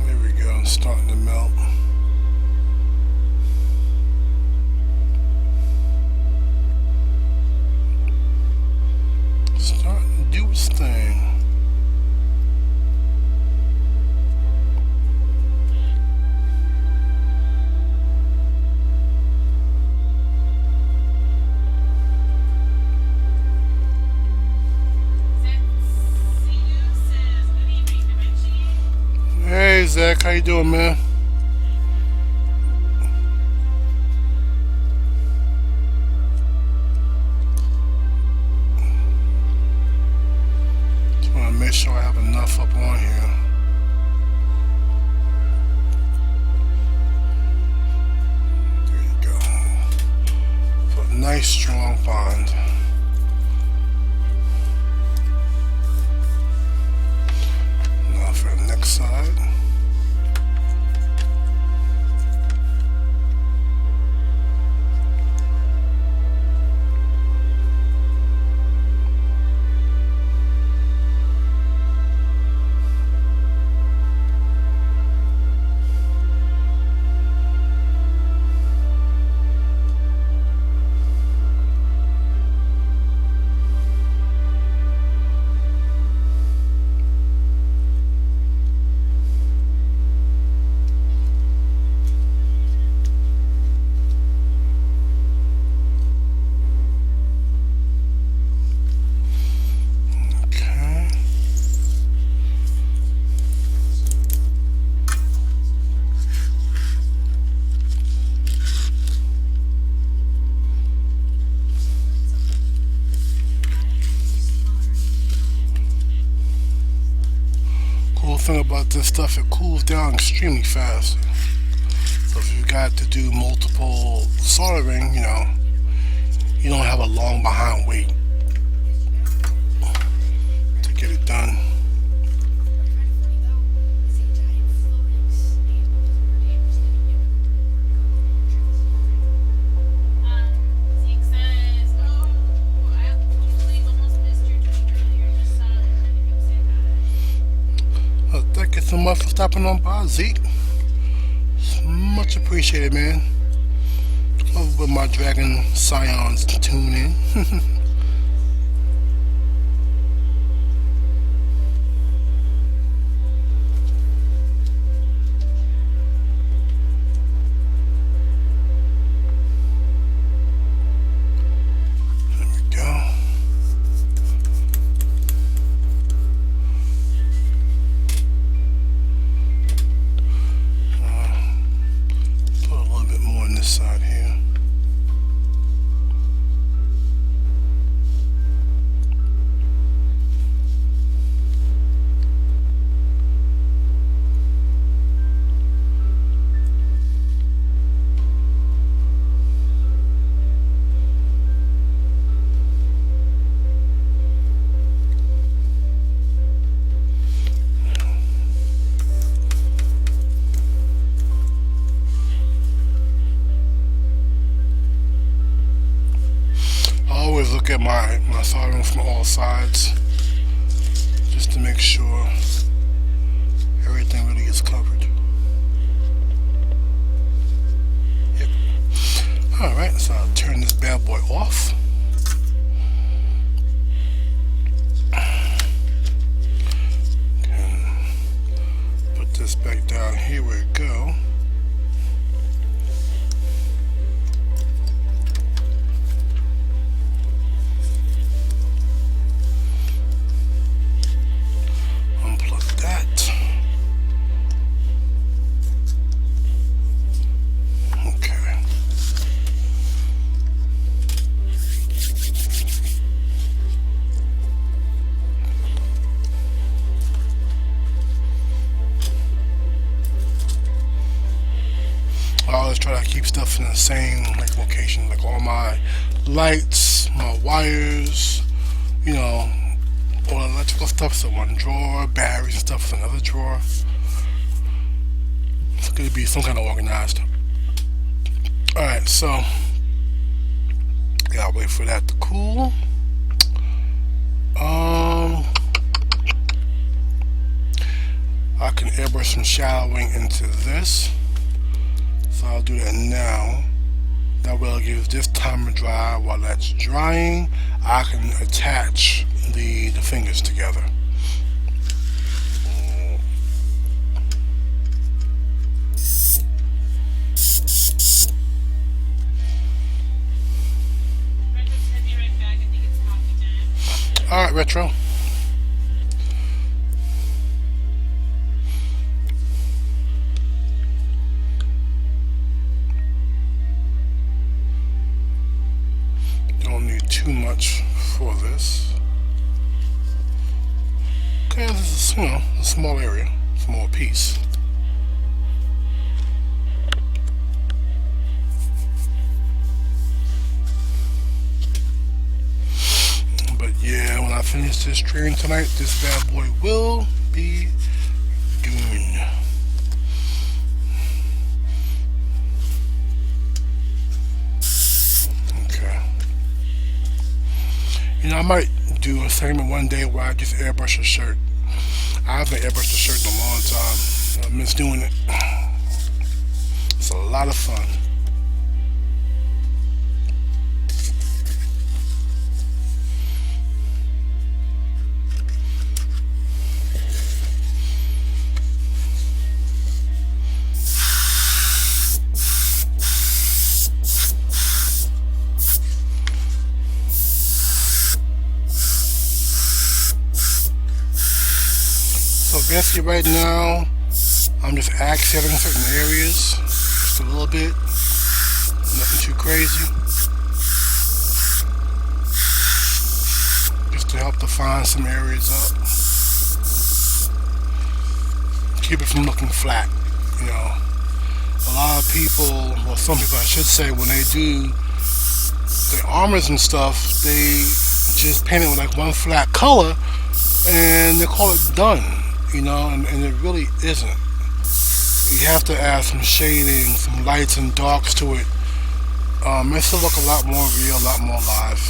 Speaker 1: There we go, it's starting to melt. Starting to do its thing. Hey Zach, how you doing, man? Just want to make sure I have enough up on here. There you go. For a nice strong bond. Now for the next side. Okay. Cool thing about this stuff, it cools down extremely fast. So if you've got to do multiple soldering, you don't have a long behind wait to get it done.
Speaker 2: Zeke says, "Oh, I totally almost missed your tweet earlier. Just saw it. Didn't even say hi."
Speaker 1: Thank you so much for stopping on by, Zeke. It's much appreciated, man. Love when my Dragon Scions tune in. There we go. Put a little bit more on this side here. look at my soldering from all sides just to make sure everything really is covered. Yep. Alright, so I'll turn this bad boy off. And put this back down here where it go. Unplug that. Okay. I always try to keep stuff in the same like location, like all my lights, my wires, you know, all the electrical stuff's in one drawer, batteries and stuff in another drawer. It's gonna be some kind of organized. Alright, so gotta wait for that to cool. I can airbrush some shadowing into this. So I'll do that now. That will give this time to dry. While that's drying, I can attach the fingers together. Alright, Retro. Don't need too much for this. Okay, this is, you know, a small area, small piece. But yeah, when I finish this training tonight, this bad boy will be done. Okay. You know, I might do a segment one day where I just airbrush a shirt. I haven't airbrushed a shirt in a long time. I miss doing it. It's a lot of fun. So basically right now, I'm just accenting certain areas, just a little bit, nothing too crazy, just to help define some areas up, keep it from looking flat, you know. A lot of people, well some people I should say, when they do their armors and stuff, they just paint it with like one flat color and they call it done. You know, and it really isn't. You have to add some shading, some lights and darks to it. Makes it look a lot more real, a lot more alive.